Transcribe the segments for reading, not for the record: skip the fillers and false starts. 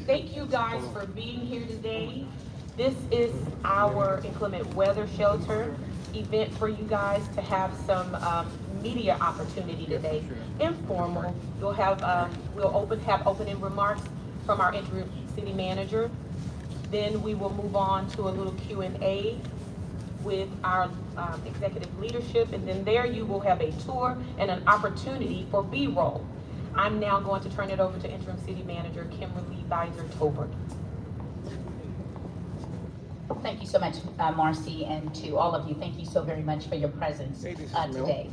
Thank you guys for being here today. This is our inclement weather shelter event for you guys to have some media opportunity today. Informal. You'll have have opening remarks from our interim city manager. Then we will move on to a little Q&A with our executive leadership, and then there you will have a tour and an opportunity for B-roll. I'm now going to turn it over to interim city manager Kimberly Beiser Tolbert. Thank you so much, Marcy, and to all of you, thank you so very much for your presence today.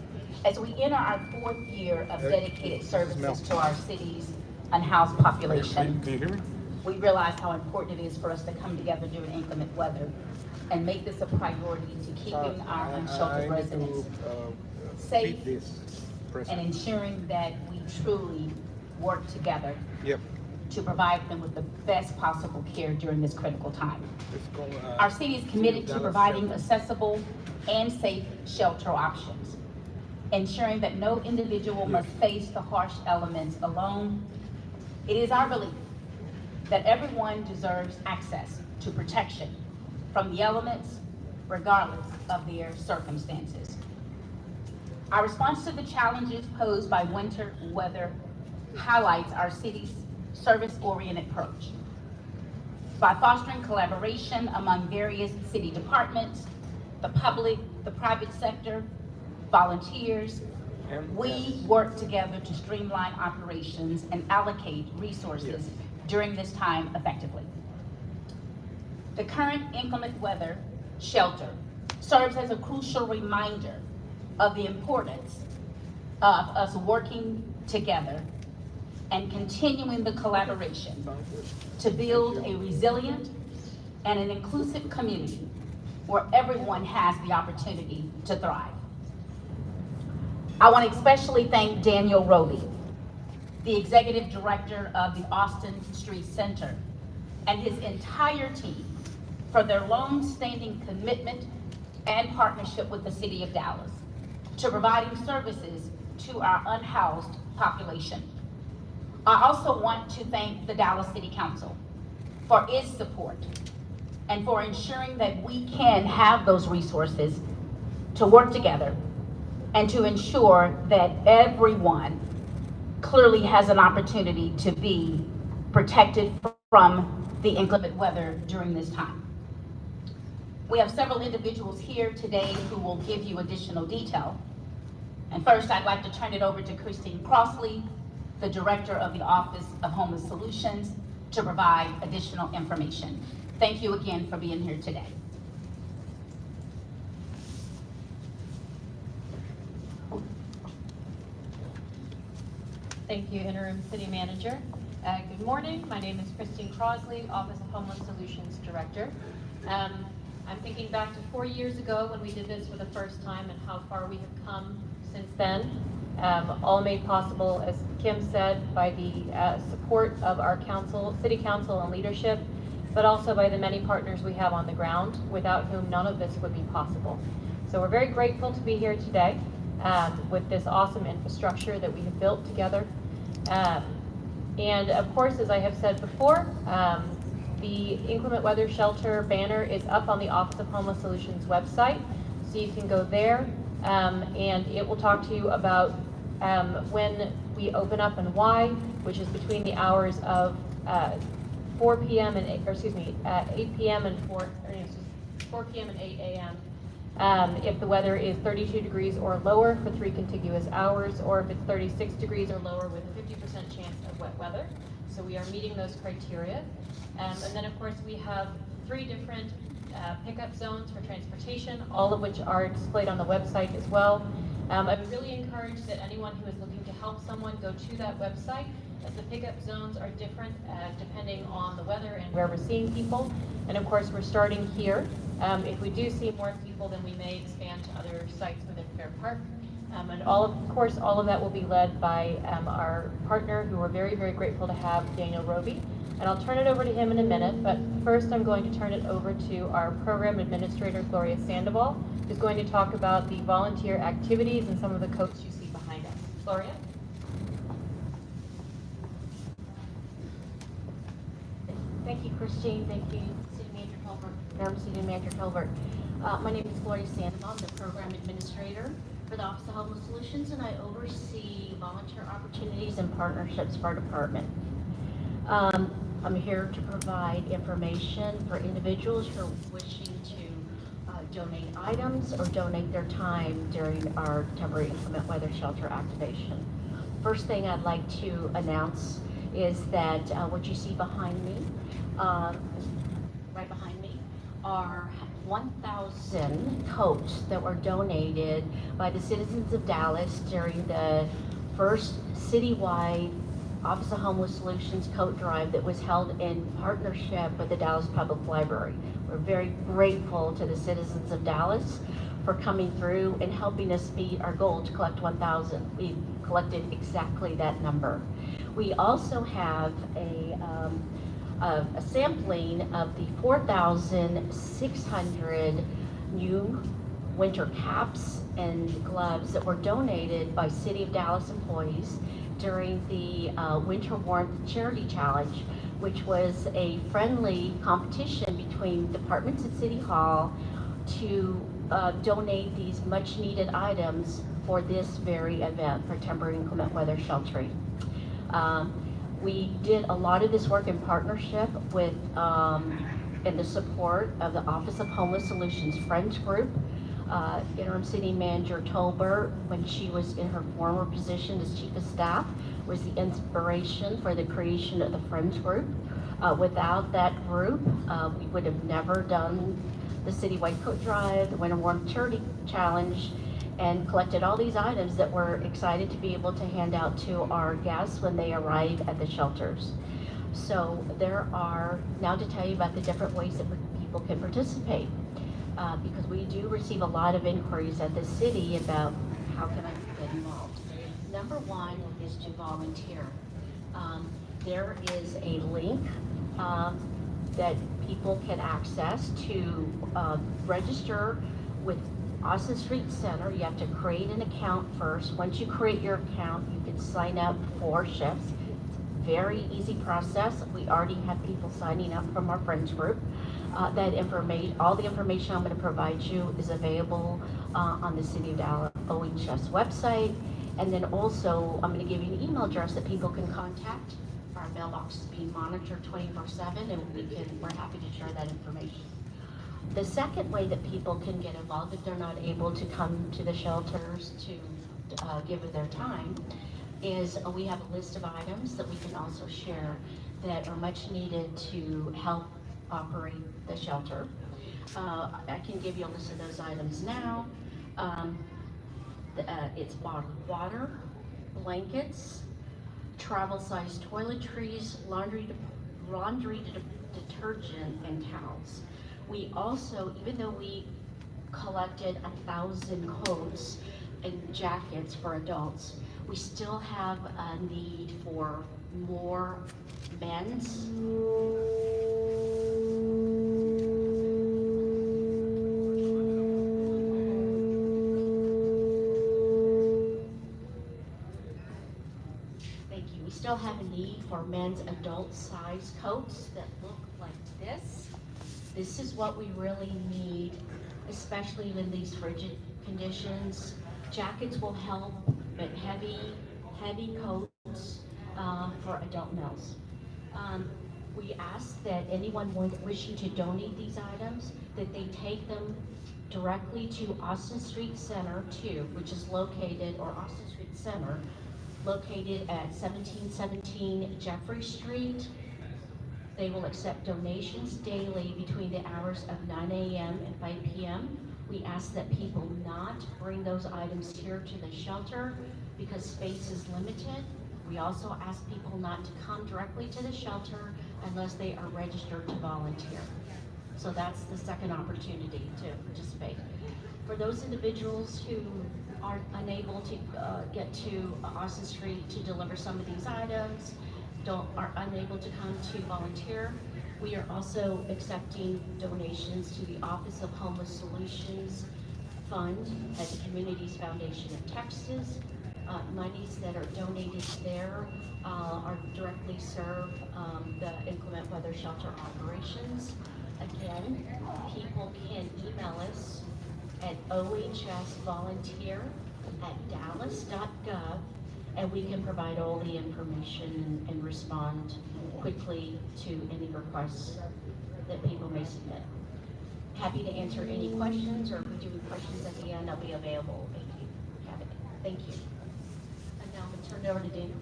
As we enter our 4th year of dedicated services to our city's unhoused population, Can you hear me? we realize how important it is for us to come together during inclement weather and make this a priority to keeping our unsheltered residents safe and ensuring that we truly work together to provide them with the best possible care during this critical time. Our city is committed to providing accessible and safe shelter options, ensuring that no individual must face the harsh elements alone. It is our belief that everyone deserves access to protection from the elements, regardless of their circumstances. Our response to the challenges posed by winter weather highlights our city's service-oriented approach. By fostering collaboration among various city departments, the public, the private sector, volunteers, we work together to streamline operations and allocate resources during this time effectively. The current inclement weather shelter serves as a crucial reminder of the importance of us working together and continuing the collaboration to build a resilient and an inclusive community where everyone has the opportunity to thrive. I want to especially thank Daniel Roby, the Executive Director of the Austin Street Center, and his entire team for their long-standing commitment and partnership with the City of Dallas to providing services to our unhoused population. I also want to thank the Dallas City Council for its support and for ensuring that we can have those resources to work together and to ensure that everyone clearly has an opportunity to be protected from the inclement weather during this time. We have several individuals here today who will give you additional detail. And first, I'd like to turn it over to Christine Crossley, the Director of the Office of Homeless Solutions, to provide additional information. Thank you again for being here today. Thank you, Interim City Manager. Good morning. My name is Christine Crossley, Office of Homeless Solutions Director. I'm thinking back to 4 years ago when we did this for the first time and how far we have come since then. All made possible, as Kim said, by the support of our council, city council and leadership, but also by the many partners we have on the ground, without whom none of this would be possible. So we're very grateful to be here today with this awesome infrastructure that we have built together. And of course, as I have said before, the inclement weather shelter banner is up on the Office of Homeless Solutions website, so you can go there and it will talk to you about when we open up and why, which is between the hours of 4 p.m. and 8 p.m. and 4 p.m. and 8 a.m. If the weather is 32 degrees or lower for 3 contiguous hours, or if it's 36 degrees or lower with a 50% chance of wet weather. So we are meeting those criteria. And then of course we have 3 different pickup zones for transportation, all of which are displayed on the website as well. I would really encourage that anyone who is looking to help someone go to that website, as the pickup zones are different depending on the weather and where we're seeing people. And of course we're starting here. If we do see more people, then we may expand to other sites within Fair Park. And of course, all of that will be led by our partner, who we're very, very grateful to have, Daniel Roby. And I'll turn it over to him in a minute, but first I'm going to turn it over to our program administrator, Gloria Sandoval, who's going to talk about the volunteer activities and some of the coats you see behind us. Gloria? Thank you, Christine. Thank you, City Manager Colbert. City Manager Colbert. My name is Gloria Sandoval. I'm the Program Administrator for the Office of Homeless Solutions, and I oversee volunteer opportunities and partnerships for our department. I'm here to provide information for individuals who are wishing to donate items or donate their time during our temporary inclement weather shelter activation. First thing I'd like to announce is that what you see behind me, right behind me, are 1,000 coats that were donated by the citizens of Dallas during the first citywide Office of Homeless Solutions coat drive that was held in partnership with the Dallas Public Library. We're very grateful to the citizens of Dallas for coming through and helping us meet our goal to collect 1,000. We collected exactly that number. We also have a sampling of the 4,600 new winter caps and gloves that were donated by City of Dallas employees during the Winter Warmth Charity Challenge, which was a friendly competition between departments at City Hall to donate these much needed items for this very event for temporary inclement weather sheltering. We did a lot of this work in partnership with and the support of the Office of Homeless Solutions Friends Group. Interim City Manager Tolbert, when she was in her former position as Chief of Staff, was the inspiration for the creation of the Friends Group. Without that group, we would have never done the Citywide Coat Drive, the Winter Warm Charity Challenge, and collected all these items that we're excited to be able to hand out to our guests when they arrive at the shelters. So there are, now to tell you about the different ways that people can participate, because we do receive a lot of inquiries at the city about how can I get involved. Number one is to volunteer. There is a link that people can access to register with Austin Street Center. You have to create an account first. Once you create your account, you can sign up for shifts. It's a very easy process. We already have people signing up from our friends group. All the information I'm going to provide you is available on the City of Dallas OHS website. And then also, I'm going to give you an email address that people can contact. Our mailbox is being monitored 24/7, and we're happy to share that information. The second way that people can get involved if they're not able to come to the shelters to give of their time is we have a list of items that we can also share that are much needed to help operate the shelter. I can give you a list of those items now. It's bottled water, blankets, travel-sized toiletries, laundry detergent, and towels. We also, even though we collected 1,000 coats and jackets for adults, we still have a need for more men's. We still have a need for men's adult size coats that look like this. This is what we really need, especially in these frigid conditions. Jackets will help, but heavy coats for adult males. We ask that anyone wishing to donate these items, that they take them directly to Austin Street Center 2, which is located, or Austin Street Center, located at 1717 Jeffrey Street. They will accept donations daily between the hours of 9 a.m. and 5 p.m. We ask that people not bring those items here to the shelter because space is limited. We also ask people not to come directly to the shelter unless they are registered to volunteer. So that's the second opportunity to participate. For those individuals who are unable to get to Austin Street to deliver some of these items, are unable to come to volunteer, we are also accepting donations to the Office of Homeless Solutions Fund at the Communities Foundation of Texas. Monies that are donated there are directly serve the inclement weather weather shelter operations. Again, people can email us at ohsvolunteer@dallas.gov, and we can provide all the information and respond quickly to any requests that people may submit. Happy to answer any questions, or if we do have questions at the end, I'll be available if you have any. Thank you. And now I'm going to turn it over to Dana.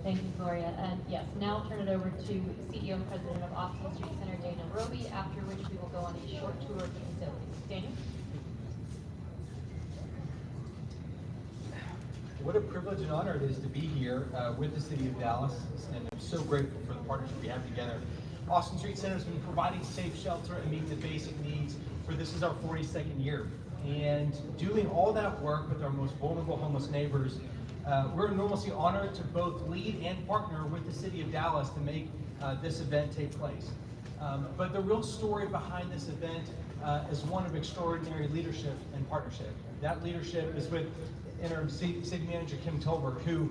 Thank you, Gloria. And yes, now I'll turn it over to CEO and President of Austin Street Center, Dana Roby, after which we will go on a short tour of the facilities. Dana? What a privilege and honor it is to be here with the city of Dallas, and I'm so grateful for the partnership we have together. Austin Street Center has been providing safe shelter and meeting the basic needs for this is our 42nd year. And doing all that work with our most vulnerable homeless neighbors, we're enormously honored to both lead and partner with the city of Dallas to make this event take place. But the real story behind this event is one of extraordinary leadership and partnership. That leadership is with interim city manager Kim Tolberg, who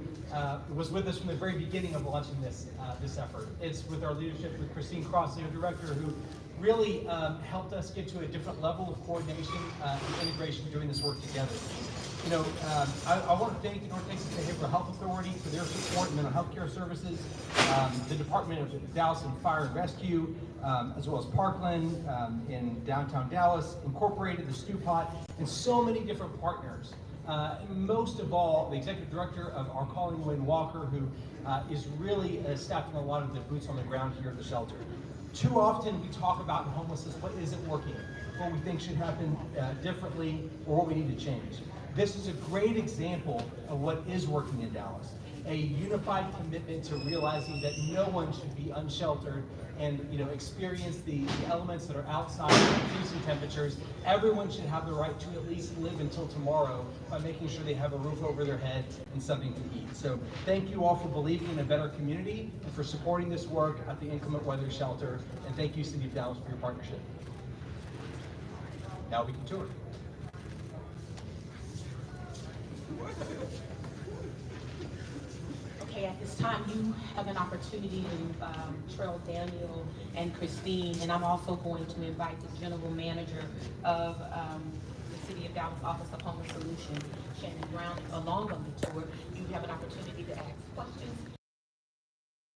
was with us from the very beginning of launching this effort. It's with our leadership with Christine Crossley, our director, who really helped us get to a different level of coordination and integration doing this work together. You know, I want to thank the North Texas Behavioral Health Authority for their support in mental health care services, the Department of Dallas and Fire and Rescue, as well as Parkland in downtown Dallas, Incorporated, the Stew Pot, and so many different partners. Most of all, the executive director of our calling, Wayne Walker, who is really staffing a lot of the boots on the ground here at the shelter. Too often we talk about in homelessness what isn't working, what we think should happen differently, or what we need to change. This is a great example of what is working in Dallas. A unified commitment to realizing that no one should be unsheltered and experience the elements that are outside of freezing temperatures. Everyone should have the right to at least live until tomorrow by making sure they have a roof over their head and something to eat. So thank you all for believing in a better community and for supporting this work at the Inclement Weather Shelter. And thank you, City of Dallas, for your partnership. Now we can tour. Okay, at this time, you have an opportunity to trail Daniel and Christine, and I'm also going to invite the general manager of the City of Dallas Office of Homeless Solutions, Shannon Brown, along on the tour. You have an opportunity to ask questions